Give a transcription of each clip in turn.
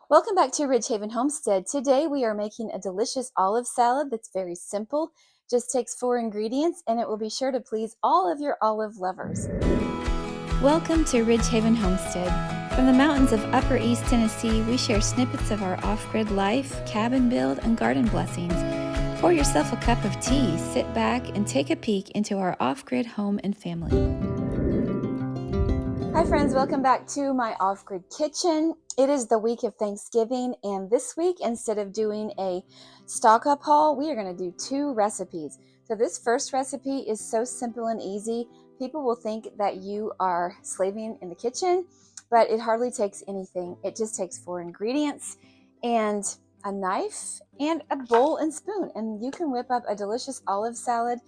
Welcome back to Ridgehaven Homestead. Today we are making a delicious olive salad that's very simple, just takes 4 ingredients, and it will be sure to please all of your olive lovers. Welcome to Ridgehaven Homestead. From the mountains of Upper East Tennessee, we share snippets of our off-grid life, cabin build, and garden blessings. Pour yourself a cup of tea, sit back, and take a peek into our off-grid home and family. Hi friends, welcome back to my off-grid kitchen. It is the week of Thanksgiving, and this week, instead of doing a stock-up haul, we are going to do 2 recipes. So this first recipe is so simple and easy, people will think that you are slaving in the kitchen, but it hardly takes anything. It just takes 4 ingredients and a knife and a bowl and spoon, and you can whip up a delicious olive salad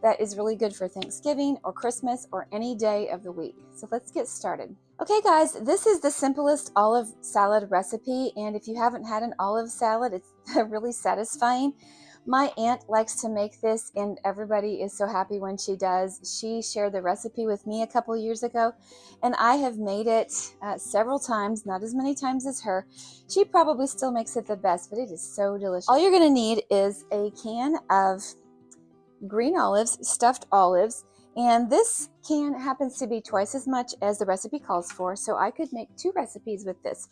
that is really good for Thanksgiving or Christmas or any day of the week. So let's get started. Okay guys, this is the simplest olive salad recipe, and if you haven't had an olive salad, it's really satisfying. My aunt likes to make this, and everybody is so happy when she does. She shared the recipe with me a couple years ago, and I have made it several times, not as many times as her. She probably still makes it the best, but it is so delicious. All you're going to need is a can of green olives, stuffed olives, and this can happens to be twice as much as the recipe calls for, so I could make 2 recipes with this.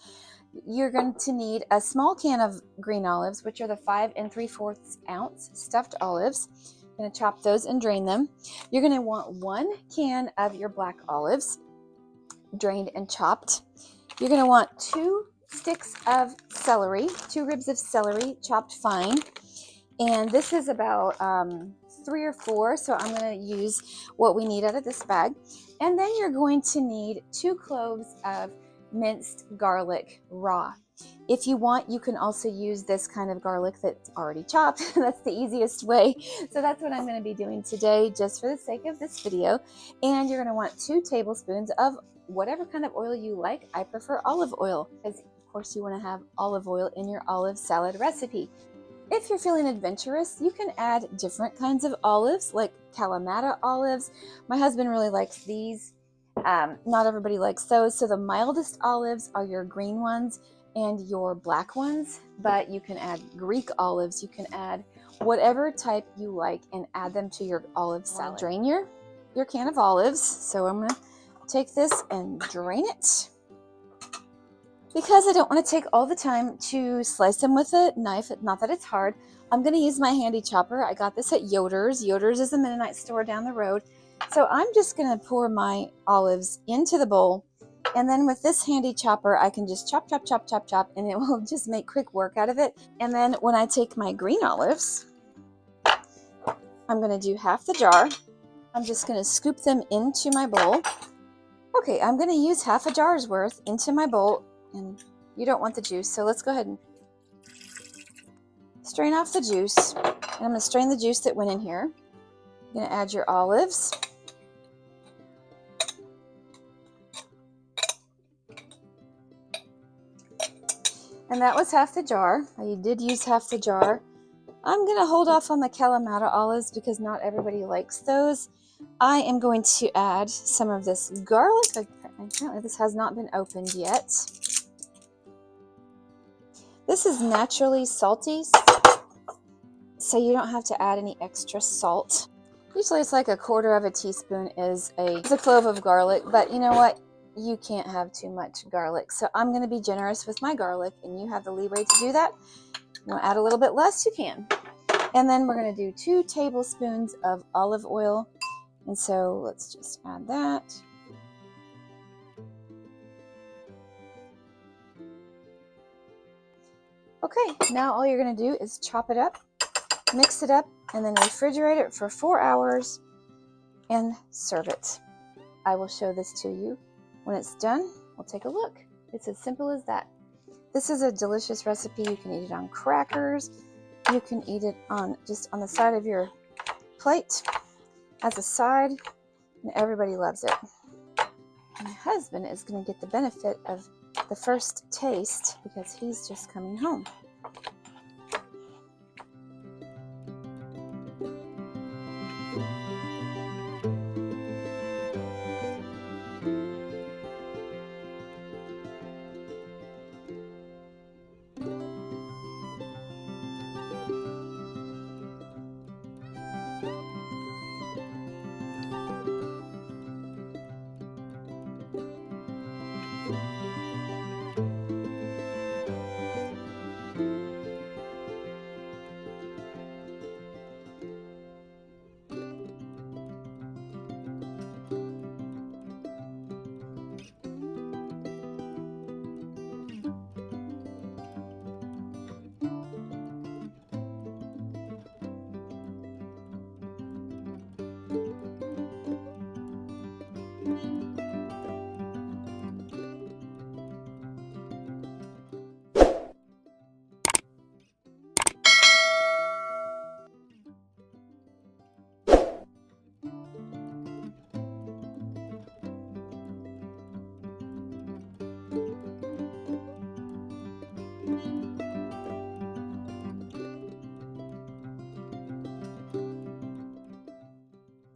You're going to need a small can of green olives, which are the 5 3/4 ounce stuffed olives. I'm going to chop those and drain them. You're going to want 1 can of your black olives, drained and chopped. You're going to want 2 sticks of celery, 2 ribs of celery, chopped fine. And this is about 3 or 4, so I'm going to use what we need out of this bag. And then you're going to need 2 cloves of minced garlic raw. If you want, you can also use this kind of garlic that's already chopped. That's the easiest way. So that's what I'm going to be doing today, just for the sake of this video. And you're going to want 2 tablespoons of whatever kind of oil you like. I prefer olive oil, because of course you want to have olive oil in your olive salad recipe. If you're feeling adventurous, you can add different kinds of olives, like Kalamata olives. My husband really likes these. Not everybody likes those, so the mildest olives are your green ones and your black ones, but you can add Greek olives. You can add whatever type you like and add them to your olive salad. Drain your can of olives, so I'm going to take this and drain it. Because I don't want to take all the time to slice them with a knife, not that it's hard, I'm going to use my handy chopper. I got this at Yoder's. Yoder's is a Mennonite store down the road. So I'm just going to pour my olives into the bowl, and then with this handy chopper I can just chop, chop, chop, chop, chop, and it will just make quick work out of it. And then when I take my green olives, I'm going to do half the jar. I'm just going to scoop them into my bowl. Okay, I'm going to use half a jar's worth into my bowl, and you don't want the juice, so let's go ahead and strain off the juice. And I'm going to strain the juice that went in here. You're going to add your olives. And that was half the jar. I did use half the jar. I'm going to hold off on the Kalamata olives because not everybody likes those. I am going to add some of this garlic. Apparently this has not been opened yet. This is naturally salty, so you don't have to add any extra salt. Usually it's like 1/4 teaspoon is a clove of garlic, but you know what? You can't have too much garlic. So I'm going to be generous with my garlic, and you have the leeway to do that. You want to add a little bit less, you can. And then we're going to do 2 tablespoons of olive oil. And so let's just add that. Okay, now all you're going to do is chop it up, mix it up, and then refrigerate it for 4 hours and serve it. I will show this to you. When it's done, we'll take a look. It's as simple as that. This is a delicious recipe. You can eat it on crackers. You can eat it on just on the side of your plate as a side, and everybody loves it. My husband is going to get the benefit of the first taste because he's just coming home.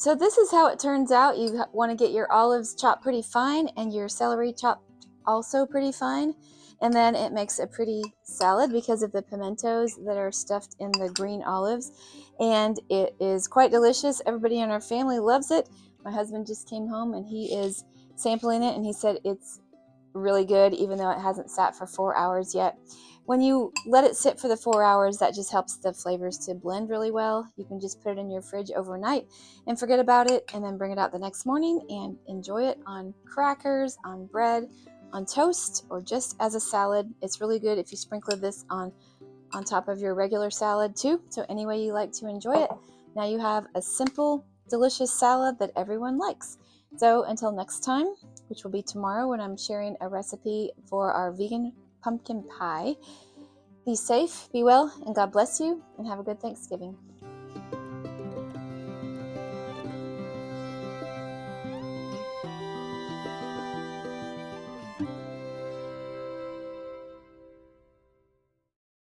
So this is how it turns out. You want to get your olives chopped pretty fine and your celery chopped also pretty fine. And then it makes a pretty salad because of the pimentos that are stuffed in the green olives. And it is quite delicious. Everybody in our family loves it. My husband just came home and he is sampling it and he said it's really good even though it hasn't sat for 4 hours yet. When you let it sit for the 4 hours, that just helps the flavors to blend really well. You can just put it in your fridge overnight and forget about it, and then bring it out the next morning and enjoy it on crackers, on bread, on toast, or just as a salad. It's really good if you sprinkle this on top of your regular salad too. So any way you like to enjoy it. Now you have a simple, delicious salad that everyone likes. So until next time, which will be tomorrow when I'm sharing a recipe for our vegan pumpkin pie, be safe, be well, and God bless you, and have a good Thanksgiving.